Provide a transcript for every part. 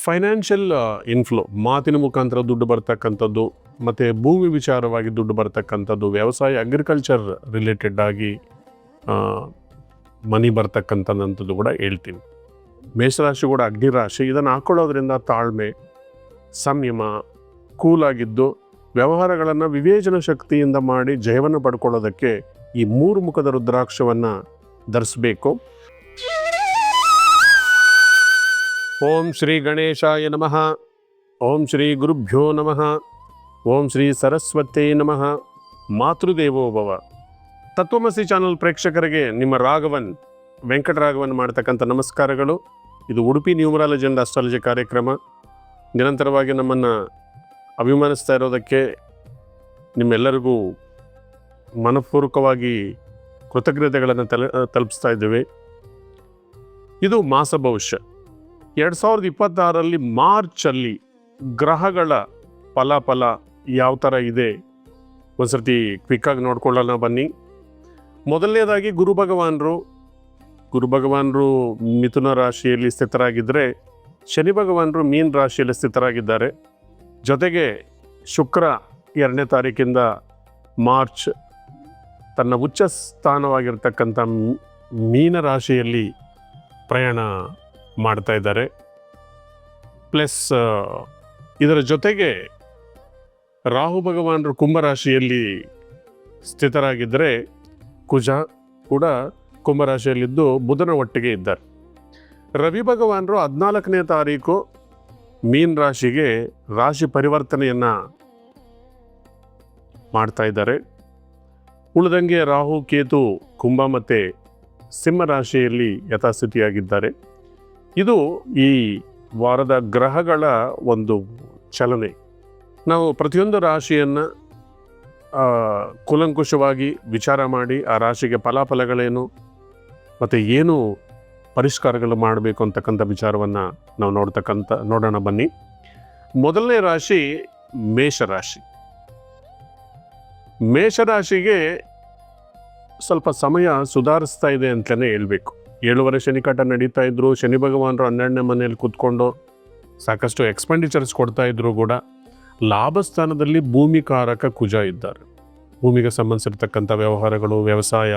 Financial inflow, ಮಾತಿನ ಮುಖಾಂತರ ದುಡ್ಡು ಬರ್ತಕ್ಕಂಥದ್ದು, ಮತ್ತು ಭೂಮಿ ವಿಚಾರವಾಗಿ ದುಡ್ಡು ಬರ್ತಕ್ಕಂಥದ್ದು, ವ್ಯವಸಾಯ ಅಗ್ರಿಕಲ್ಚರ್ ರಿಲೇಟೆಡ್ ಆಗಿ ಮನಿ ಬರ್ತಕ್ಕಂಥದ್ದು ಕೂಡ ಹೇಳ್ತೀನಿ. ಮೇಷರಾಶಿ ಕೂಡ ಅಗ್ನಿರಾಶಿ. ಇದನ್ನು ಹಾಕೊಳ್ಳೋದ್ರಿಂದ ತಾಳ್ಮೆ, ಸಂಯಮ, ಕೂಲಾಗಿದ್ದು ವ್ಯವಹಾರಗಳನ್ನು ವಿವೇಚನ ಶಕ್ತಿಯಿಂದ ಮಾಡಿ ಜಯವನ್ನು ಪಡ್ಕೊಳ್ಳೋದಕ್ಕೆ ಈ 3 ಮುಖದ ರುದ್ರಾಕ್ಷವನ್ನು ಧರಿಸಬೇಕು. ಓಂ ಶ್ರೀ ಗಣೇಶಾಯ ನಮಃ. ಓಂ ಶ್ರೀ ಗುರುಭ್ಯೋ ನಮಃ. ಓಂ ಶ್ರೀ ಸರಸ್ವತೇ ನಮಃ. ಮಾತೃದೇವೋಭವ. ತತ್ವಮಸಿ ಚಾನಲ್ ಪ್ರೇಕ್ಷಕರಿಗೆ ನಿಮ್ಮ ವೆಂಕಟರಾಘವನ್ ಮಾಡ್ತಕ್ಕಂಥ ನಮಸ್ಕಾರಗಳು. ಇದು ಉಡುಪಿ ನ್ಯೂಮರಾಲಜಿ ಅಂಡ್ ಅಸ್ಟ್ರಾಲಜಿ ಕಾರ್ಯಕ್ರಮ. ನಿರಂತರವಾಗಿ ನಮ್ಮನ್ನು ಅಭಿಮಾನಿಸ್ತಾ ಇರೋದಕ್ಕೆ ನಿಮ್ಮೆಲ್ಲರಿಗೂ ಮನಪೂರ್ವಕವಾಗಿ ಕೃತಜ್ಞತೆಗಳನ್ನು ತಲುಪಿಸ್ತಾ ಇದ್ದೇವೆ. ಇದು ಮಾಸ ಭವಿಷ್ಯ 2026 ಮಾರ್ಚಲ್ಲಿ ಗುರಹಗಳ ಫಲಾಫಲ ಯಾವ ಥರ ಇದೆ ಒಂದ್ಸರ್ತಿ ಕ್ವಿಕ್ಕಾಗಿ ನೋಡ್ಕೊಳ್ಳೋಣ ಬನ್ನಿ. ಮೊದಲನೇದಾಗಿ ಗುರು ಭಗವಾನರು ಮಿಥುನ ರಾಶಿಯಲ್ಲಿ ಸ್ಥಿತರಾಗಿದ್ದರೆ, ಶನಿ ಭಗವಾನರು ಮೀನ ರಾಶಿಯಲ್ಲಿ ಸ್ಥಿತರಾಗಿದ್ದಾರೆ. ಜೊತೆಗೆ ಶುಕ್ರ 2ನೇ ತಾರೀಕಿಂದ ಮಾರ್ಚ್ ತನ್ನ ಉಚ್ಚ ಸ್ಥಾನವಾಗಿರ್ತಕ್ಕಂಥ ಮೀನ ರಾಶಿಯಲ್ಲಿ ಪ್ರಯಾಣ ಮಾಡ್ತಾ ಇದ್ದಾರೆ. ಪ್ಲಸ್ ಇದರ ಜೊತೆಗೆ ರಾಹು ಭಗವಾನರು ಕುಂಭರಾಶಿಯಲ್ಲಿ ಸ್ಥಿತರಾಗಿದ್ದರೆ, ಕುಜ ಕೂಡ ಕುಂಭರಾಶಿಯಲ್ಲಿದ್ದು ಬುಧನ ಒಟ್ಟಿಗೆ ಇದ್ದಾರೆ. ರವಿ ಭಗವಾನರು 14ನೇ ತಾರೀಕು ಮೀನ ರಾಶಿಗೆ ರಾಶಿ ಪರಿವರ್ತನೆಯನ್ನು ಮಾಡ್ತಾ ಇದ್ದಾರೆ. ಉಳಿದಂಗೆ ರಾಹು, ಕೇತು ಕುಂಭ ಮತ್ತು ಸಿಂಹ ರಾಶಿಯಲ್ಲಿ ಯಥಾಸ್ಥಿತಿಯಾಗಿದ್ದಾರೆ. ಇದು ಈ ವಾರದ ಗ್ರಹಗಳ ಒಂದು ಚಲನೆ. ನಾವು ಪ್ರತಿಯೊಂದು ರಾಶಿಯನ್ನು ಕೂಲಂಕುಷವಾಗಿ ವಿಚಾರ ಮಾಡಿ ಆ ರಾಶಿಗೆ ಫಲಾಫಲಗಳೇನು ಮತ್ತು ಏನು ಪರಿಷ್ಕಾರಗಳು ಮಾಡಬೇಕು ಅಂತಕ್ಕಂಥ ವಿಚಾರವನ್ನು ನಾವು ನೋಡೋಣ ಬನ್ನಿ. ಮೊದಲನೇ ರಾಶಿ ಮೇಷರಾಶಿಗೆ ಸ್ವಲ್ಪ ಸಮಯ ಸುಧಾರಿಸ್ತಾ ಇದೆ ಅಂತಲೇ ಹೇಳ್ಬೇಕು. 7 ಶನಿಕಾಟ ನಡೀತಾ ಇದ್ರು. ಶನಿ ಭಗವಾನರು 12ನೇ ಮನೆಯಲ್ಲಿ ಕೂತ್ಕೊಂಡು ಸಾಕಷ್ಟು ಎಕ್ಸ್ಪೆಂಡಿಚರ್ಸ್ ಕೊಡ್ತಾ ಇದ್ರು ಕೂಡ ಲಾಭ ಸ್ಥಾನದಲ್ಲಿ ಭೂಮಿಕಾರಕ ಕುಜ ಇದ್ದಾರೆ. ಭೂಮಿಗೆ ಸಂಬಂಧಿಸಿರ್ತಕ್ಕಂಥ ವ್ಯವಹಾರಗಳು, ವ್ಯವಸಾಯ,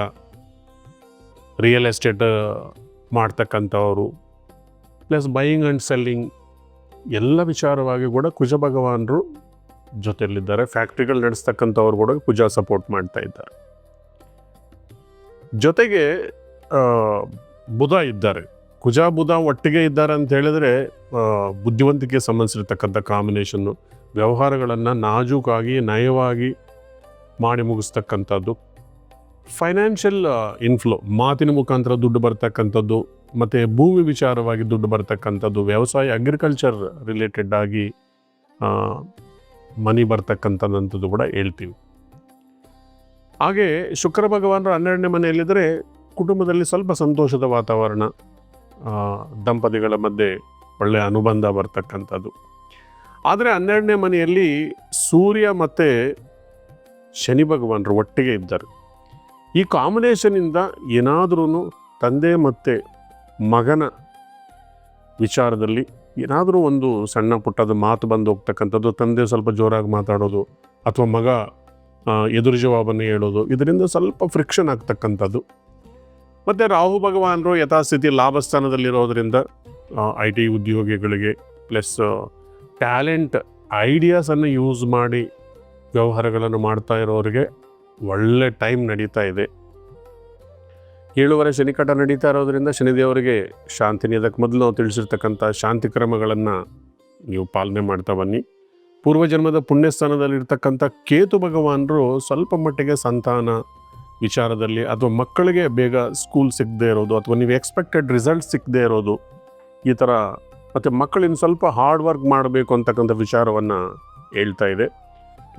ರಿಯಲ್ ಎಸ್ಟೇಟ್ ಮಾಡ್ತಕ್ಕಂಥವರು, ಪ್ಲಸ್ ಬೈಯಿಂಗ್ ಆ್ಯಂಡ್ ಸೆಲ್ಲಿಂಗ್ ಎಲ್ಲ ವಿಚಾರವಾಗಿ ಕೂಡ ಕುಜ ಭಗವಾನರು ಜೊತೆಯಲ್ಲಿದ್ದಾರೆ. ಫ್ಯಾಕ್ಟ್ರಿಗಳು ನಡೆಸ್ತಕ್ಕಂಥವ್ರು ಕೂಡ ಕುಜ ಸಪೋರ್ಟ್ ಮಾಡ್ತಾ ಇದ್ದಾರೆ. ಜೊತೆಗೆ ಬುಧ ಇದ್ದಾರೆ. ಕುಜ ಬುಧ ಒಟ್ಟಿಗೆ ಇದ್ದಾರೆ ಅಂತ ಹೇಳಿದ್ರೆ ಬುದ್ಧಿವಂತಿಕೆ ಸಂಬಂಧಿಸಿರ್ತಕ್ಕಂಥ ಕಾಂಬಿನೇಷನ್ನು, ವ್ಯವಹಾರಗಳನ್ನು ನಾಜೂಕಾಗಿ ನಯವಾಗಿ ಮಾಡಿ ಮುಗಿಸ್ತಕ್ಕಂಥದ್ದು, ಫೈನಾನ್ಷಿಯಲ್ ಇನ್ಫ್ಲೋ, ಮಾತಿನ ಮುಖಾಂತರ ದುಡ್ಡು ಬರ್ತಕ್ಕಂಥದ್ದು, ಮತ್ತು ಭೂಮಿ ವಿಚಾರವಾಗಿ ದುಡ್ಡು ಬರ್ತಕ್ಕಂಥದ್ದು, ವ್ಯವಸಾಯ ಅಗ್ರಿಕಲ್ಚರ್ ರಿಲೇಟೆಡ್ ಆಗಿ ಮನಿ ಬರ್ತಕ್ಕಂಥದ್ದು ಕೂಡ ಹೇಳ್ತೀವಿ. ಹಾಗೆ ಶುಕ್ರ ಭಗವಾನರು 12ನೇ ಮನೆಯಲ್ಲಿದ್ದರೆ ಕುಟುಂಬದಲ್ಲಿ ಸ್ವಲ್ಪ ಸಂತೋಷದ ವಾತಾವರಣ, ದಂಪತಿಗಳ ಮಧ್ಯೆ ಒಳ್ಳೆಯ ಅನುಬಂಧ ಬರ್ತಕ್ಕಂಥದ್ದು. ಆದರೆ 12ನೇ ಮನೆಯಲ್ಲಿ ಸೂರ್ಯ ಮತ್ತು ಶನಿ ಭಗವಾನರು ಒಟ್ಟಿಗೆ ಇದ್ದಾರೆ. ಈ ಕಾಂಬಿನೇಷನಿಂದ ಏನಾದ್ರೂ ತಂದೆ ಮತ್ತು ಮಗನ ವಿಚಾರದಲ್ಲಿ ಏನಾದರೂ ಒಂದು ಸಣ್ಣ ಪುಟ್ಟದ ಮಾತು ಬಂದು ಹೋಗ್ತಕ್ಕಂಥದ್ದು, ತಂದೆ ಸ್ವಲ್ಪ ಜೋರಾಗಿ ಮಾತಾಡೋದು ಅಥವಾ ಮಗ ಎದುರು ಜವಾಬನ್ನು ಹೇಳೋದು, ಇದರಿಂದ ಸ್ವಲ್ಪ ಫ್ರಿಕ್ಷನ್ ಆಗ್ತಕ್ಕಂಥದ್ದು. ಮತ್ತು ರಾಹು ಭಗವಾನರು ಯಥಾಸ್ಥಿತಿ ಲಾಭಸ್ಥಾನದಲ್ಲಿರೋದ್ರಿಂದ IT ಉದ್ಯೋಗಿಗಳಿಗೆ, ಪ್ಲಸ್ ಟ್ಯಾಲೆಂಟ್, ಐಡಿಯಾಸನ್ನು ಯೂಸ್ ಮಾಡಿ ವ್ಯವಹಾರಗಳನ್ನು ಮಾಡ್ತಾ ಇರೋರಿಗೆ ಒಳ್ಳೆ ಟೈಮ್ ನಡೀತಾ ಇದೆ. 7 ಶನಿಕಾಟ ನಡೀತಾ ಇರೋದ್ರಿಂದ ಶನಿದೇವರಿಗೆ ಶಾಂತಿನಿ. ಅದಕ್ಕೆ ಮೊದಲು ನಾವು ತಿಳಿಸಿರ್ತಕ್ಕಂಥ ಶಾಂತಿ ಕ್ರಮಗಳನ್ನು ನೀವು ಪಾಲನೆ ಮಾಡ್ತಾ ಬನ್ನಿ. ಪೂರ್ವಜನ್ಮದ ಪುಣ್ಯಸ್ಥಾನದಲ್ಲಿರ್ತಕ್ಕಂಥ ಕೇತು ಭಗವಾನರು ಸ್ವಲ್ಪ ಮಟ್ಟಿಗೆ ಸಂತಾನ ವಿಚಾರದಲ್ಲಿ ಅಥವಾ ಮಕ್ಕಳಿಗೆ ಬೇಗ ಸ್ಕೂಲ್ ಸಿಗದೆ ಇರೋದು ಅಥವಾ ನೀವು ಎಕ್ಸ್ಪೆಕ್ಟೆಡ್ ರಿಸಲ್ಟ್ ಸಿಗದೆ ಇರೋದು, ಈ ಥರ, ಮತ್ತು ಮಕ್ಕಳಿನ ಸ್ವಲ್ಪ ಹಾರ್ಡ್ ವರ್ಕ್ ಮಾಡಬೇಕು ಅಂತಕ್ಕಂಥ ವಿಚಾರವನ್ನು ಹೇಳ್ತಾ ಇದೆ.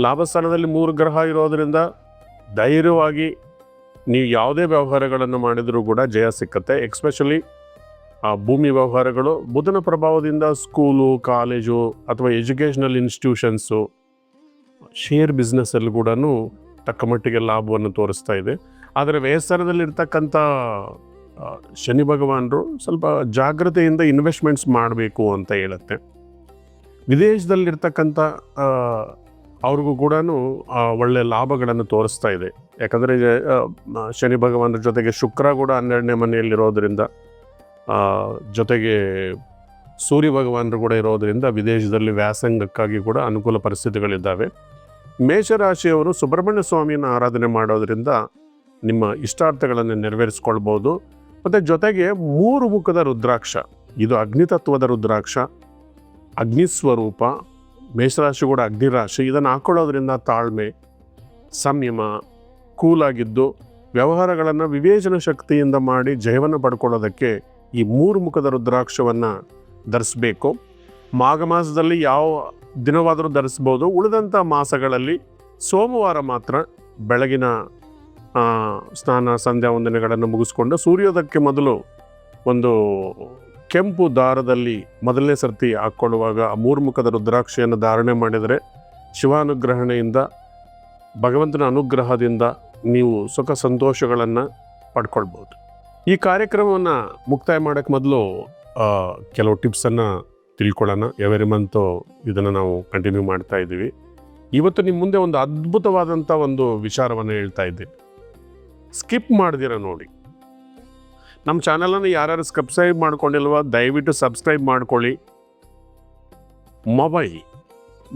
ಲಾಭಸ್ಥಾನದಲ್ಲಿ 3 ಗ್ರಹ ಇರೋದರಿಂದ ಧೈರ್ಯವಾಗಿ ನೀವು ಯಾವುದೇ ವ್ಯವಹಾರಗಳನ್ನು ಮಾಡಿದರೂ ಕೂಡ ಜಯ ಸಿಕ್ಕತ್ತೆ. ಎಕ್ಸ್ಪೆಷಲಿ ಭೂಮಿ ವ್ಯವಹಾರಗಳು ಬುಧನ ಪ್ರಭಾವದಿಂದ ಸ್ಕೂಲು, ಕಾಲೇಜು ಅಥವಾ ಎಜುಕೇಷನಲ್ ಇನ್ಸ್ಟಿಟ್ಯೂಷನ್ಸು, ಶೇರ್ ಬಿಸ್ನೆಸ್ಸಲ್ಲಿ ಕೂಡ ತಕ್ಕ ಮಟ್ಟಿಗೆ ಲಾಭವನ್ನು ತೋರಿಸ್ತಾ ಇದೆ. ಆದರೆ ವ್ಯಯಸ್ಥಾನದಲ್ಲಿರ್ತಕ್ಕಂಥ ಶನಿ ಭಗವಾನರು ಸ್ವಲ್ಪ ಜಾಗ್ರತೆಯಿಂದ ಇನ್ವೆಸ್ಟ್ಮೆಂಟ್ಸ್ ಮಾಡಬೇಕು ಅಂತ ಹೇಳುತ್ತೆ. ವಿದೇಶದಲ್ಲಿರ್ತಕ್ಕಂಥ ಅವ್ರಿಗೂ ಕೂಡ ಒಳ್ಳೆಯ ಲಾಭಗಳನ್ನು ತೋರಿಸ್ತಾ ಇದೆ. ಯಾಕಂದರೆ ಶನಿ ಭಗವಾನರ ಜೊತೆಗೆ ಶುಕ್ರ ಕೂಡ 12ನೇ ಮನೆಯಲ್ಲಿರೋದ್ರಿಂದ, ಜೊತೆಗೆ ಸೂರ್ಯ ಭಗವಾನರು ಕೂಡ ಇರೋದರಿಂದ ವಿದೇಶದಲ್ಲಿ ವ್ಯಾಸಂಗಕ್ಕಾಗಿ ಕೂಡ ಅನುಕೂಲ ಪರಿಸ್ಥಿತಿಗಳಿದ್ದಾವೆ. ಮೇಷರಾಶಿಯವರು ಸುಬ್ರಹ್ಮಣ್ಯ ಸ್ವಾಮಿಯನ್ನು ಆರಾಧನೆ ಮಾಡೋದರಿಂದ ನಿಮ್ಮ ಇಷ್ಟಾರ್ಥಗಳನ್ನು ನೆರವೇರಿಸ್ಕೊಳ್ಬೋದು. ಮತ್ತು ಜೊತೆಗೆ 3 ಮುಖದ ರುದ್ರಾಕ್ಷ, ಇದು ಅಗ್ನಿತತ್ವದ ರುದ್ರಾಕ್ಷ, ಅಗ್ನಿಸ್ವರೂಪ. ಮೇಷರಾಶಿ ಕೂಡ ಅಗ್ನಿರಾಶಿ. ಇದನ್ನು ಹಾಕ್ಕೊಳ್ಳೋದ್ರಿಂದ ತಾಳ್ಮೆ, ಸಂಯಮ, ಕೂಲಾಗಿದ್ದು ವ್ಯವಹಾರಗಳನ್ನು ವಿವೇಚನ ಶಕ್ತಿಯಿಂದ ಮಾಡಿ ಜಯವನ್ನು ಪಡ್ಕೊಳ್ಳೋದಕ್ಕೆ ಈ 3 ಮುಖದ ರುದ್ರಾಕ್ಷವನ್ನು ಧರಿಸಬೇಕು. ಮಾಘ ಮಾಸದಲ್ಲಿ ಯಾವ ದಿನವಾದರೂ ಧರಿಸ್ಬೋದು. ಉಳಿದಂಥ ಮಾಸಗಳಲ್ಲಿ ಸೋಮವಾರ ಮಾತ್ರ ಬೆಳಗಿನ ಸ್ನಾನ ಸಂಧ್ಯಾ ವಂದನೆಗಳನ್ನು ಮುಗಿಸ್ಕೊಂಡು ಸೂರ್ಯೋದಯಕ್ಕೆ ಮೊದಲು ಒಂದು ಕೆಂಪು ದಾರದಲ್ಲಿ ಮೊದಲನೇ ಸರ್ತಿ ಹಾಕ್ಕೊಳ್ಳುವಾಗ ಆ 3 ಮುಖದ ರುದ್ರಾಕ್ಷಿಯನ್ನು ಧಾರಣೆ ಮಾಡಿದರೆ ಶಿವಾನುಗ್ರಹಣೆಯಿಂದ, ಭಗವಂತನ ಅನುಗ್ರಹದಿಂದ ನೀವು ಸುಖ ಸಂತೋಷಗಳನ್ನು ಪಡ್ಕೊಳ್ಬೋದು. ಈ ಕಾರ್ಯಕ್ರಮವನ್ನು ಮುಕ್ತಾಯ ಮಾಡೋಕ್ಕೆ ಮೊದಲು ಕೆಲವು ಟಿಪ್ಸನ್ನು ತಿಳ್ಕೊಳ್ಳೋಣ. ಎವರಿ ಮಂತು ಇದನ್ನು ನಾವು ಕಂಟಿನ್ಯೂ ಮಾಡ್ತಾ ಇದ್ದೀವಿ. ಇವತ್ತು ನಿಮ್ಮ ಮುಂದೆ ಒಂದು ಅದ್ಭುತವಾದಂಥ ಒಂದು ವಿಚಾರವನ್ನು ಹೇಳ್ತಾ ಇದ್ದೀನಿ. ಸ್ಕಿಪ್ ಮಾಡ್ದಿರ ನೋಡಿ. ನಮ್ಮ ಚಾನಲನ್ನು ಯಾರ್ಯಾರು ಸಬ್ಸ್ಕ್ರೈಬ್ ಮಾಡ್ಕೊಂಡಿಲ್ವ ದಯವಿಟ್ಟು ಸಬ್ಸ್ಕ್ರೈಬ್ ಮಾಡ್ಕೊಳ್ಳಿ.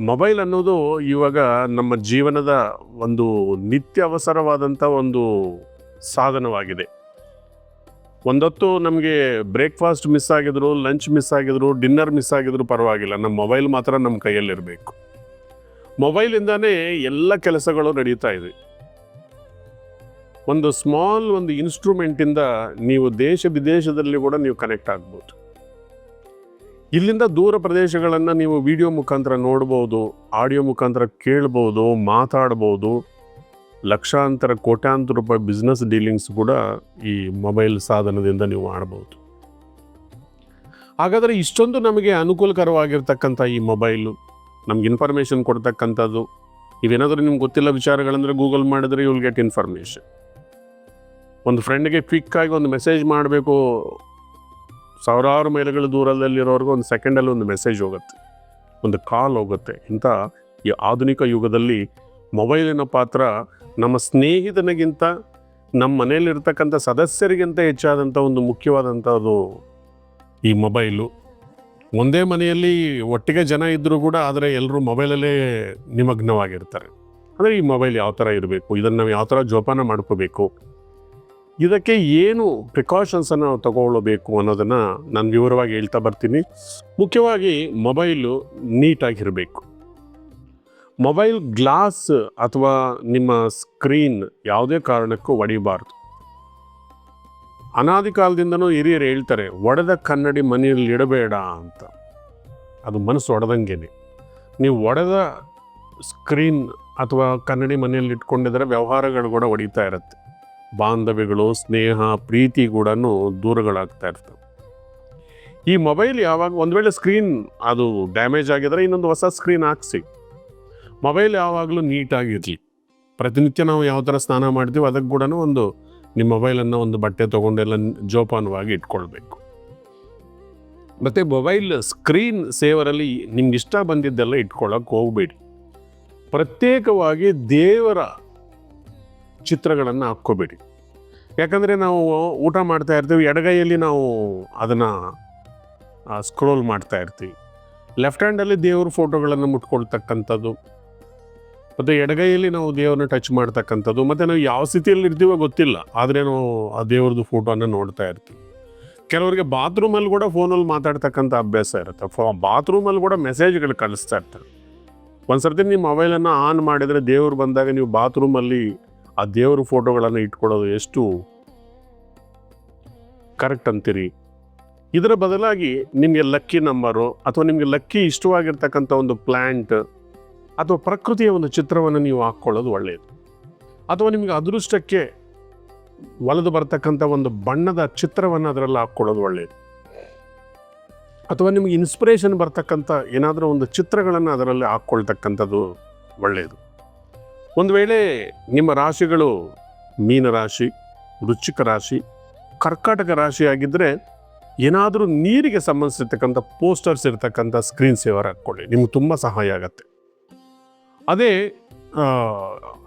ಮೊಬೈಲ್ ಅನ್ನೋದು ಇವಾಗ ನಮ್ಮ ಜೀವನದ ಒಂದು ನಿತ್ಯ ಅವಸರವಾದಂಥ ಒಂದು ಸಾಧನವಾಗಿದೆ. ಒಂದೊತ್ತು ನಮಗೆ ಬ್ರೇಕ್ಫಾಸ್ಟ್ ಮಿಸ್ ಆಗಿದ್ರು, ಲಂಚ್ ಮಿಸ್ ಆಗಿದ್ರು, ಡಿನ್ನರ್ ಮಿಸ್ ಆಗಿದ್ರು ಪರವಾಗಿಲ್ಲ, ನಮ್ಮ ಮೊಬೈಲ್ ಮಾತ್ರ ನಮ್ಮ ಕೈಯಲ್ಲಿರಬೇಕು. ಮೊಬೈಲಿಂದಾನೇ ಎಲ್ಲ ಕೆಲಸಗಳು ನಡೀತಾ ಇದೆ. ಒಂದು ಸ್ಮಾಲ್ ಒಂದು ಇನ್ಸ್ಟ್ರೂಮೆಂಟಿಂದ ನೀವು ದೇಶ ವಿದೇಶದಲ್ಲಿ ಕೂಡ ನೀವು ಕನೆಕ್ಟ್ ಆಗ್ಬೋದು. ಇಲ್ಲಿಂದ ದೂರ ಪ್ರದೇಶಗಳನ್ನು ನೀವು ವಿಡಿಯೋ ಮುಖಾಂತರ ನೋಡ್ಬೋದು, ಆಡಿಯೋ ಮುಖಾಂತರ ಕೇಳ್ಬೋದು, ಮಾತಾಡ್ಬೋದು. ಲಕ್ಷಾಂತರ ಕೋಟ್ಯಾಂತರ ರೂಪಾಯಿ ಬಿಸ್ನೆಸ್ ಡೀಲಿಂಗ್ಸ್ ಕೂಡ ಈ ಮೊಬೈಲ್ ಸಾಧನದಿಂದ ನೀವು ಮಾಡ್ಬೋದು. ಹಾಗಾದರೆ ಇಷ್ಟೊಂದು ನಮಗೆ ಅನುಕೂಲಕರವಾಗಿರ್ತಕ್ಕಂಥ ಈ ಮೊಬೈಲು ನಮ್ಗೆ ಇನ್ಫಾರ್ಮೇಷನ್ ಕೊಡ್ತಕ್ಕಂಥದ್ದು. ಇವೇನಾದರೂ ನಿಮ್ಗೆ ಗೊತ್ತಿಲ್ಲ ವಿಚಾರಗಳಂದರೆ ಗೂಗಲ್ ಮಾಡಿದ್ರೆ ಯು ವಿಲ್ ಗೆಟ್ ಇನ್ಫಾರ್ಮೇಷನ್. ಒಂದು ಫ್ರೆಂಡ್ಗೆ ಕ್ವಿಕ್ಕಾಗಿ ಒಂದು ಮೆಸೇಜ್ ಮಾಡಬೇಕು, ಸಾವಿರಾರು ಮೈಲುಗಳ ದೂರದಲ್ಲಿರೋರ್ಗೂ ಒಂದು ಸೆಕೆಂಡಲ್ಲಿ ಒಂದು ಮೆಸೇಜ್ ಹೋಗುತ್ತೆ, ಒಂದು ಕಾಲ್ ಹೋಗುತ್ತೆ. ಇಂಥ ಈ ಆಧುನಿಕ ಯುಗದಲ್ಲಿ ಮೊಬೈಲಿನ ಪಾತ್ರ ನಮ್ಮ ಸ್ನೇಹಿತನಿಗಿಂತ, ನಮ್ಮ ಮನೆಯಲ್ಲಿರ್ತಕ್ಕಂಥ ಸದಸ್ಯರಿಗಿಂತ ಹೆಚ್ಚಾದಂಥ ಒಂದು ಮುಖ್ಯವಾದಂಥದ್ದು ಈ ಮೊಬೈಲು. ಒಂದೇ ಮನೆಯಲ್ಲಿ ಒಟ್ಟಿಗೆ ಜನ ಇದ್ದರೂ ಕೂಡ ಆದರೆ ಎಲ್ಲರೂ ಮೊಬೈಲಲ್ಲೇ ನಿಮಗ್ನವಾಗಿರ್ತಾರೆ. ಅಂದರೆ ಈ ಮೊಬೈಲ್ ಯಾವ ಥರ ಇರಬೇಕು, ಇದನ್ನು ನಾವು ಯಾವ ಥರ ಜೋಪಾನ ಮಾಡ್ಕೋಬೇಕು, ಇದಕ್ಕೆ ಏನು ಪ್ರಿಕಾಷನ್ಸನ್ನು ನಾವು ತಗೊಳ್ಳಬೇಕು ಅನ್ನೋದನ್ನು ನಾನು ವಿವರವಾಗಿ ಹೇಳ್ತಾ ಬರ್ತೀನಿ. ಮುಖ್ಯವಾಗಿ ಮೊಬೈಲು ನೀಟಾಗಿರಬೇಕು. ಮೊಬೈಲ್ ಗ್ಲಾಸ್ ಅಥವಾ ನಿಮ್ಮ ಸ್ಕ್ರೀನ್ ಯಾವುದೇ ಕಾರಣಕ್ಕೂ ಒಡಿಬಾರ್ದು. ಅನಾದಿ ಕಾಲದಿಂದನೂ ಹಿರಿಯರು ಹೇಳ್ತಾರೆ, ಒಡೆದ ಕನ್ನಡಿ ಮನೆಯಲ್ಲಿ ಇಡಬೇಡ ಅಂತ. ಅದು ಮನಸ್ಸು ಒಡೆದಂಗೆನೆ. ನೀವು ಒಡೆದ ಸ್ಕ್ರೀನ್ ಅಥವಾ ಕನ್ನಡಿ ಮನೆಯಲ್ಲಿ ಇಟ್ಕೊಂಡಿದ್ರೆ ವ್ಯವಹಾರಗಳು ಕೂಡ ಒಡಿತಾ ಇರುತ್ತೆ. ಬಾಂಧವ್ಯಗಳು, ಸ್ನೇಹ, ಪ್ರೀತಿ ಕೂಡ ದೂರಗಳಾಗ್ತಾ ಇರ್ತವೆ. ಈ ಮೊಬೈಲ್ ಯಾವಾಗ ಒಂದು ವೇಳೆ ಸ್ಕ್ರೀನ್ ಅದು ಡ್ಯಾಮೇಜ್ ಆಗಿದ್ರೆ ಇನ್ನೊಂದು ಹೊಸ ಸ್ಕ್ರೀನ್ ಹಾಕ್ಸಿ. ಮೊಬೈಲ್ ಯಾವಾಗಲೂ ನೀಟಾಗಿರಲಿ. ಪ್ರತಿನಿತ್ಯ ನಾವು ಯಾವ ಥರ ಸ್ನಾನ ಮಾಡ್ತೀವಿ ಅದಕ್ಕೆ ಕೂಡ ಒಂದು ನಿಮ್ಮ ಮೊಬೈಲನ್ನು ಒಂದು ಬಟ್ಟೆ ತೊಗೊಂಡೆಲ್ಲ ಜೋಪಾನವಾಗಿ ಇಟ್ಕೊಳ್ಬೇಕು. ಮತ್ತು ಮೊಬೈಲ್ ಸ್ಕ್ರೀನ್ ಸೇವರಲ್ಲಿ ನಿಮ್ಗೆ ಇಷ್ಟ ಬಂದಿದ್ದೆಲ್ಲ ಇಟ್ಕೊಳ್ಳೋಕೆ ಹೋಗಬೇಡಿ. ಪ್ರತ್ಯೇಕವಾಗಿ ದೇವರ ಚಿತ್ರಗಳನ್ನು ಹಾಕ್ಕೋಬೇಡಿ. ಯಾಕಂದರೆ ನಾವು ಊಟ ಮಾಡ್ತಾ ಇರ್ತೀವಿ, ಎಡಗೈಯಲ್ಲಿ ನಾವು ಅದನ್ನು ಸ್ಕ್ರೋಲ್ ಮಾಡ್ತಾ ಇರ್ತೀವಿ, ಲೆಫ್ಟ್ ಹ್ಯಾಂಡಲ್ಲಿ ದೇವ್ರ ಫೋಟೋಗಳನ್ನು ಮುಟ್ಕೊಳ್ತಕ್ಕಂಥದ್ದು, ಮತ್ತು ಎಡಗೈಯಲ್ಲಿ ನಾವು ದೇವ್ರನ್ನ ಟಚ್ ಮಾಡ್ತಕ್ಕಂಥದ್ದು. ಮತ್ತು ನಾವು ಯಾವ ಸ್ಥಿತಿಯಲ್ಲಿ ಇರ್ತೀವೋ ಗೊತ್ತಿಲ್ಲ, ಆದರೆ ನಾವು ಆ ದೇವ್ರದ್ದು ಫೋಟೋನ ನೋಡ್ತಾ ಇರ್ತೀವಿ. ಕೆಲವರಿಗೆ ಬಾತ್ರೂಮಲ್ಲಿ ಕೂಡ ಫೋನಲ್ಲಿ ಮಾತಾಡ್ತಕ್ಕಂಥ ಅಭ್ಯಾಸ ಇರುತ್ತೆ. ಬಾತ್ರೂಮಲ್ಲಿ ಕೂಡ ಮೆಸೇಜ್ಗಳು ಕಳಿಸ್ತಾ ಇರ್ತಾರೆ. ಒಂದು ಸರ್ತಿ ನಿಮ್ಮ ಮೊಬೈಲನ್ನು ಆನ್ ಮಾಡಿದರೆ ದೇವ್ರು ಬಂದಾಗ ನೀವು ಬಾತ್ರೂಮಲ್ಲಿ ಆ ದೇವ್ರ ಫೋಟೋಗಳನ್ನು ಇಟ್ಕೊಳ್ಳೋದು ಎಷ್ಟು ಕರೆಕ್ಟ್ ಅಂತೀರಿ? ಇದರ ಬದಲಾಗಿ ನಿಮಗೆ ಲಕ್ಕಿ ನಂಬರು ಅಥವಾ ನಿಮಗೆ ಲಕ್ಕಿ ಇಷ್ಟವಾಗಿರ್ತಕ್ಕಂಥ ಒಂದು ಪ್ಲ್ಯಾಂಟ್ ಅಥವಾ ಪ್ರಕೃತಿಯ ಒಂದು ಚಿತ್ರವನ್ನು ನೀವು ಹಾಕ್ಕೊಳ್ಳೋದು ಒಳ್ಳೆಯದು. ಅಥವಾ ನಿಮಗೆ ಅದೃಷ್ಟಕ್ಕೆ ಒಲೆದು ಬರ್ತಕ್ಕಂಥ ಒಂದು ಬಣ್ಣದ ಚಿತ್ರವನ್ನು ಅದರಲ್ಲಿ ಹಾಕ್ಕೊಳ್ಳೋದು ಒಳ್ಳೆಯದು. ಅಥವಾ ನಿಮಗೆ ಇನ್ಸ್ಪಿರೇಷನ್ ಬರ್ತಕ್ಕಂಥ ಏನಾದರೂ ಒಂದು ಚಿತ್ರಗಳನ್ನು ಅದರಲ್ಲಿ ಹಾಕ್ಕೊಳ್ತಕ್ಕಂಥದ್ದು ಒಳ್ಳೆಯದು. ಒಂದು ವೇಳೆ ನಿಮ್ಮ ರಾಶಿಗಳು ಮೀನರಾಶಿ, ವೃಶ್ಚಿಕ ರಾಶಿ, ಕರ್ಕಾಟಕ ರಾಶಿ ಆಗಿದ್ದರೆ ಏನಾದರೂ ನೀರಿಗೆ ಸಂಬಂಧಿಸಿರ್ತಕ್ಕಂಥ ಪೋಸ್ಟರ್ಸ್ ಇರ್ತಕ್ಕಂಥ ಸ್ಕ್ರೀನ್ ಸೇವರ್ ಹಾಕ್ಕೊಳ್ಳಿ, ನಿಮ್ಗೆ ತುಂಬ ಸಹಾಯ ಆಗತ್ತೆ. ಅದೇ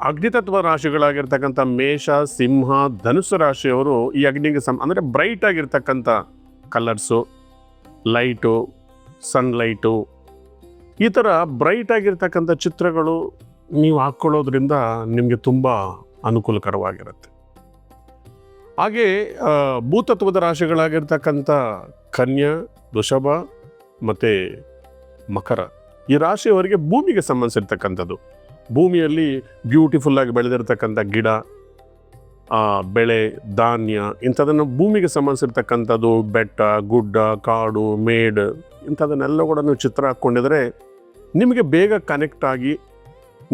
ಅಗ್ನಿತತ್ವ ರಾಶಿಗಳಾಗಿರ್ತಕ್ಕಂಥ ಮೇಷ, ಸಿಂಹ, ಧನುಸ್ಸು ರಾಶಿಯವರು ಈ ಅಗ್ನಿಗೆ ಅಂದರೆ ಬ್ರೈಟ್ ಆಗಿರ್ತಕ್ಕಂಥ ಕಲರ್ಸು, ಲೈಟು, ಸನ್ಲೈಟು, ಈ ಥರ ಬ್ರೈಟ್ ಆಗಿರ್ತಕ್ಕಂಥ ಚಿತ್ರಗಳು ನೀವು ಹಾಕ್ಕೊಳ್ಳೋದ್ರಿಂದ ನಿಮಗೆ ತುಂಬ ಅನುಕೂಲಕರವಾಗಿರುತ್ತೆ. ಹಾಗೆ ಭೂತತ್ವದ ರಾಶಿಗಳಾಗಿರ್ತಕ್ಕಂಥ ಕನ್ಯಾ, ವೃಷಭ ಮತ್ತು ಮಕರ, ಈ ರಾಶಿಯವರಿಗೆ ಭೂಮಿಗೆ ಸಂಬಂಧಿಸಿರ್ತಕ್ಕಂಥದ್ದು. ಭೂಮಿಯಲ್ಲಿ ಬ್ಯೂಟಿಫುಲ್ಲಾಗಿ ಬೆಳೆದಿರ್ತಕ್ಕಂಥ ಗಿಡ, ಬೆಳೆ, ಧಾನ್ಯ ಇಂಥದನ್ನು ಭೂಮಿಗೆ ಸಂಬಂಧಿಸಿರ್ತಕ್ಕಂಥದ್ದು, ಬೆಟ್ಟ, ಗುಡ್ಡ, ಕಾಡು, ಮೇಡ್ ಇಂಥದನ್ನೆಲ್ಲ ಕೂಡ ನೀವು ಚಿತ್ರ ಹಾಕ್ಕೊಂಡಿದ್ರೆ ನಿಮಗೆ ಬೇಗ ಕನೆಕ್ಟ್ ಆಗಿ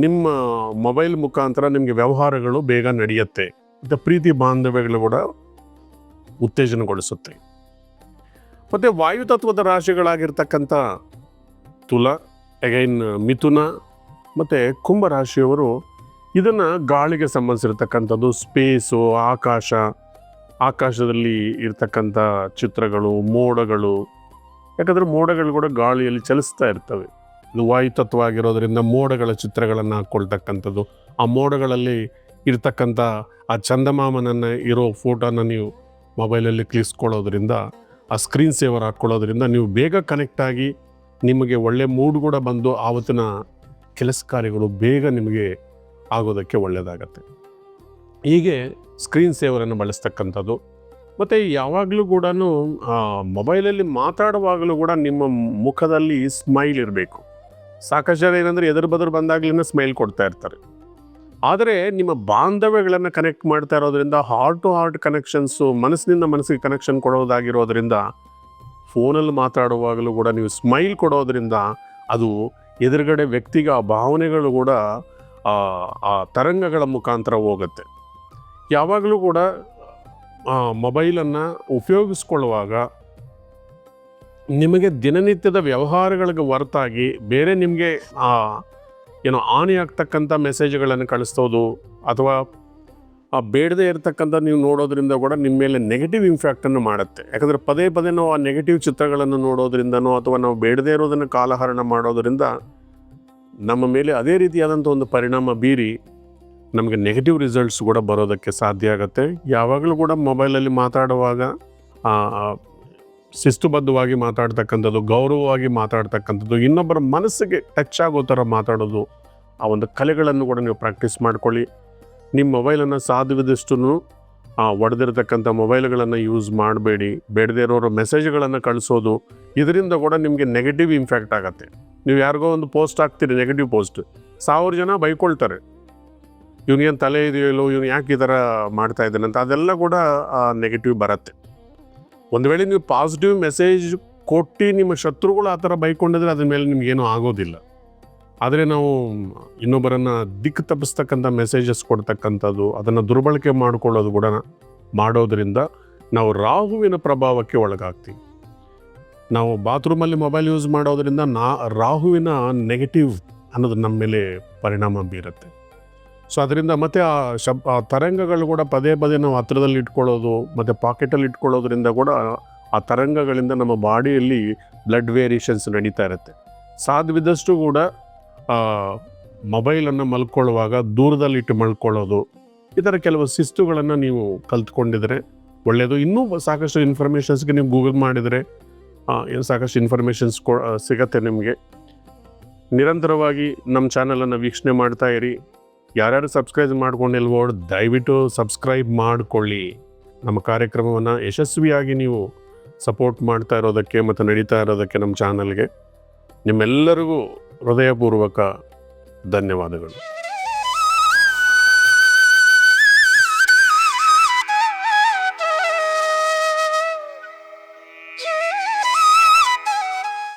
ನಿಮ್ಮ ಮೊಬೈಲ್ ಮುಖಾಂತರ ನಿಮಗೆ ವ್ಯವಹಾರಗಳು ಬೇಗ ನಡೆಯುತ್ತೆ. ಮತ್ತು ಪ್ರೀತಿ ಬಾಂಧವ್ಯಗಳು ಕೂಡ ಉತ್ತೇಜನಗೊಳಿಸುತ್ತೆ. ಮತ್ತು ವಾಯುತತ್ವದ ರಾಶಿಗಳಾಗಿರ್ತಕ್ಕಂಥ ತುಲ, ಅಗೈನ್ ಮಿಥುನ ಮತ್ತು ಕುಂಭ ರಾಶಿಯವರು ಇದನ್ನು ಗಾಳಿಗೆ ಸಂಬಂಧಿಸಿರ್ತಕ್ಕಂಥದ್ದು, ಸ್ಪೇಸು, ಆಕಾಶದಲ್ಲಿ ಇರ್ತಕ್ಕಂಥ ಚಿತ್ರಗಳು, ಮೋಡಗಳು. ಯಾಕಂದರೆ ಮೋಡಗಳು ಕೂಡ ಗಾಳಿಯಲ್ಲಿ ಚಲಿಸ್ತಾ ಇರ್ತವೆ. ಇದು ವಾಯುತತ್ವ ಆಗಿರೋದ್ರಿಂದ ಮೋಡಗಳ ಚಿತ್ರಗಳನ್ನು ಹಾಕ್ಕೊಳ್ತಕ್ಕಂಥದ್ದು, ಆ ಮೋಡಗಳಲ್ಲಿ ಇರ್ತಕ್ಕಂಥ ಆ ಚಂದಮಾಮನನ್ನು ಇರೋ ಫೋಟೋನ ನೀವು ಮೊಬೈಲಲ್ಲಿ ಕ್ಲಿಕ್ಸ್ಕೊಳ್ಳೋದ್ರಿಂದ, ಆ ಸ್ಕ್ರೀನ್ ಸೇವರ್ ಹಾಕ್ಕೊಳ್ಳೋದ್ರಿಂದ ನೀವು ಬೇಗ ಕನೆಕ್ಟ್ ಆಗಿ ನಿಮಗೆ ಒಳ್ಳೆ ಮೂಡ್ ಕೂಡ ಬಂದು ಆವತ್ತಿನ ಕೆಲಸ ಕಾರ್ಯಗಳು ಬೇಗ ನಿಮಗೆ ಆಗೋದಕ್ಕೆ ಒಳ್ಳೆಯದಾಗತ್ತೆ. ಹೀಗೆ ಸ್ಕ್ರೀನ್ ಸೇವರನ್ನು ಬಳಸ್ತಕ್ಕಂಥದ್ದು. ಮತ್ತು ಯಾವಾಗಲೂ ಕೂಡ ಮೊಬೈಲಲ್ಲಿ ಮಾತಾಡುವಾಗಲೂ ಕೂಡ ನಿಮ್ಮ ಮುಖದಲ್ಲಿ ಸ್ಮೈಲ್ ಇರಬೇಕು. ಸಾಕಷ್ಟು ಜನ ಏನಂದರೆ ಎದುರು ಬದುರು ಬಂದಾಗಲೇ ಸ್ಮೈಲ್ ಕೊಡ್ತಾ ಇರ್ತಾರೆ. ಆದರೆ ನಿಮ್ಮ ಬಾಂಧವ್ಯಗಳನ್ನು ಕನೆಕ್ಟ್ ಮಾಡ್ತಾ ಇರೋದ್ರಿಂದ, ಹಾರ್ಟ್ ಟು ಹಾರ್ಟ್ ಕನೆಕ್ಷನ್ಸು, ಮನಸ್ಸಿನಿಂದ ಮನಸ್ಸಿಗೆ ಕನೆಕ್ಷನ್ ಕೊಡೋದಾಗಿರೋದ್ರಿಂದ, ಫೋನಲ್ಲಿ ಮಾತಾಡುವಾಗಲೂ ಕೂಡ ನೀವು ಸ್ಮೈಲ್ ಕೊಡೋದ್ರಿಂದ ಅದು ಎದುರುಗಡೆ ವ್ಯಕ್ತಿಗೆ ಆ ಭಾವನೆಗಳು ಕೂಡ ಆ ತರಂಗಗಳ ಮುಖಾಂತರ ಹೋಗುತ್ತೆ. ಯಾವಾಗಲೂ ಕೂಡ ಮೊಬೈಲನ್ನು ಉಪಯೋಗಿಸ್ಕೊಳ್ಳುವಾಗ ನಿಮಗೆ ದಿನನಿತ್ಯದ ವ್ಯವಹಾರಗಳಿಗೆ ಹೊರತಾಗಿ ಬೇರೆ ನಿಮಗೆ ಹಾನಿ ಆಗ್ತಕ್ಕಂಥ ಮೆಸೇಜ್ಗಳನ್ನು ಕಳಿಸೋದು ಅಥವಾ ಬೇಡದೇ ಇರತಕ್ಕಂಥ ನೀವು ನೋಡೋದ್ರಿಂದ ಕೂಡ ನಿಮ್ಮ ಮೇಲೆ ನೆಗೆಟಿವ್ ಇಂಪ್ಯಾಕ್ಟನ್ನು ಮಾಡುತ್ತೆ. ಯಾಕಂದರೆ ಪದೇ ಪದೇ ನಾವು ಆ ನೆಗೆಟಿವ್ ಚಿತ್ರಗಳನ್ನು ನೋಡೋದ್ರಿಂದನೋ ಅಥವಾ ನಾವು ಬೇಡದೇ ಇರೋದನ್ನು ಕಾಲಹರಣ ಮಾಡೋದರಿಂದ ನಮ್ಮ ಮೇಲೆ ಅದೇ ರೀತಿಯಾದಂಥ ಒಂದು ಪರಿಣಾಮ ಬೀರಿ ನಮಗೆ ನೆಗೆಟಿವ್ ರಿಸಲ್ಟ್ಸ್ ಕೂಡ ಬರೋದಕ್ಕೆ ಸಾಧ್ಯ ಆಗುತ್ತೆ. ಯಾವಾಗಲೂ ಕೂಡ ಮೊಬೈಲಲ್ಲಿ ಮಾತಾಡುವಾಗ ಶಿಸ್ತುಬದ್ಧವಾಗಿ ಮಾತಾಡ್ತಕ್ಕಂಥದ್ದು, ಗೌರವವಾಗಿ ಮಾತಾಡ್ತಕ್ಕಂಥದ್ದು, ಇನ್ನೊಬ್ಬರ ಮನಸ್ಸಿಗೆ ಟಚ್ ಆಗೋ ಥರ ಮಾತಾಡೋದು, ಆ ಒಂದು ಕಲೆಗಳನ್ನು ಕೂಡ ನೀವು ಪ್ರಾಕ್ಟೀಸ್ ಮಾಡ್ಕೊಳ್ಳಿ. ನಿಮ್ಮ ಮೊಬೈಲನ್ನು ಸಾಧ್ಯವಿದಷ್ಟು ಒಡೆದಿರತಕ್ಕಂಥ ಮೊಬೈಲ್ಗಳನ್ನು ಯೂಸ್ ಮಾಡಬೇಡಿ. ಬೇಡದೇ ಇರೋರು ಮೆಸೇಜ್ಗಳನ್ನು ಕಳಿಸೋದು, ಇದರಿಂದ ಕೂಡ ನಿಮಗೆ ನೆಗೆಟಿವ್ ಇಂಪ್ಯಾಕ್ಟ್ ಆಗುತ್ತೆ. ನೀವು ಯಾರಿಗೋ ಒಂದು ಪೋಸ್ಟ್ ಹಾಕ್ತೀರಿ, ನೆಗೆಟಿವ್ ಪೋಸ್ಟ್, 1000 ಜನ ಬೈಕೊಳ್ತಾರೆ, ಇವನಿಗೇನು ತಲೆ ಇದೆಯೋ, ಇವನು ಯಾಕೆ ಈ ಥರ ಮಾಡ್ತಾ ಇದ್ದಾನೆ ಅಂತ. ಅದೆಲ್ಲ ಕೂಡ ನೆಗೆಟಿವ್ ಬರುತ್ತೆ. ಒಂದು ವೇಳೆ ನೀವು ಪಾಸಿಟಿವ್ ಮೆಸೇಜ್ ಕೊಟ್ಟು ನಿಮ್ಮ ಶತ್ರುಗಳು ಆ ಥರ ಬೈಕೊಂಡಿದ್ರೆ ಅದ್ರ ಮೇಲೆ ನಿಮಗೇನೂ ಆಗೋದಿಲ್ಲ. ಆದರೆ ನಾವು ಇನ್ನೊಬ್ಬರನ್ನು ದಿಕ್ಕು ತಪ್ಪಿಸ್ತಕ್ಕಂಥ ಮೆಸೇಜಸ್ ಕೊಡ್ತಕ್ಕಂಥದ್ದು, ಅದನ್ನು ದುರ್ಬಳಕೆ ಮಾಡಿಕೊಳ್ಳೋದು ಕೂಡ ಮಾಡೋದರಿಂದ ನಾವು ರಾಹುವಿನ ಪ್ರಭಾವಕ್ಕೆ ಒಳಗಾಗ್ತೀವಿ. ನಾವು ಬಾತ್ರೂಮಲ್ಲಿ ಮೊಬೈಲ್ ಯೂಸ್ ಮಾಡೋದರಿಂದ ರಾಹುವಿನ ನೆಗೆಟಿವ್ ಅನ್ನೋದು ನಮ್ಮ ಮೇಲೆ ಪರಿಣಾಮ ಬೀರುತ್ತೆ. ಸೊ ಅದರಿಂದ ಮತ್ತು ಆ ತರಂಗಗಳು ಕೂಡ ಪದೇ ಪದೇ ನಾವು ಹತ್ರದಲ್ಲಿ ಇಟ್ಕೊಳ್ಳೋದು ಮತ್ತು ಪಾಕೆಟಲ್ಲಿ ಇಟ್ಕೊಳ್ಳೋದ್ರಿಂದ ಕೂಡ ಆ ತರಂಗಗಳಿಂದ ನಮ್ಮ ಬಾಡಿಯಲ್ಲಿ ಬ್ಲಡ್ ವೇರಿಯೇಷನ್ಸ್ ನಡೀತಾ ಇರುತ್ತೆ. ಸಾಧ್ಯವಿದ್ದಷ್ಟು ಕೂಡ ಮೊಬೈಲನ್ನು ಮಲ್ಕೊಳ್ಳುವಾಗ ದೂರದಲ್ಲಿಟ್ಟು ಮಲ್ಕೊಳ್ಳೋದು, ಈ ಥರ ಕೆಲವು ಶಿಸ್ತುಗಳನ್ನು ನೀವು ಕಲ್ತ್ಕೊಂಡಿದ್ರೆ ಒಳ್ಳೆಯದು. ಇನ್ನೂ ಸಾಕಷ್ಟು ಇನ್ಫಾರ್ಮೇಷನ್ಸ್ಗೆ ನೀವು ಗೂಗಲ್ ಮಾಡಿದರೆ ಸಾಕಷ್ಟು ಇನ್ಫಾರ್ಮೇಷನ್ಸ್ ಸಿಗತ್ತೆ ನಿಮಗೆ. ನಿರಂತರವಾಗಿ ನಮ್ಮ ಚಾನಲನ್ನು ವೀಕ್ಷಣೆ ಮಾಡ್ತಾ ಇರಿ. ಯಾರ್ಯಾರು ಸಬ್ಸ್ಕ್ರೈಬ್ ಮಾಡ್ಕೊಂಡಿಲ್ವೋ ದಯವಿಟ್ಟು ಸಬ್ಸ್ಕ್ರೈಬ್ ಮಾಡಿಕೊಳ್ಳಿ. ನಮ್ಮ ಕಾರ್ಯಕ್ರಮವನ್ನು ಯಶಸ್ವಿಯಾಗಿ ನೀವು ಸಪೋರ್ಟ್ ಮಾಡ್ತಾ ಇರೋದಕ್ಕೆ ಮತ್ತು ನಡೀತಾ ಇರೋದಕ್ಕೆ ನಮ್ಮ ಚಾನಲ್ಗೆ ನಿಮ್ಮೆಲ್ಲರಿಗೂ ಹೃದಯಪೂರ್ವಕ ಧನ್ಯವಾದಗಳು.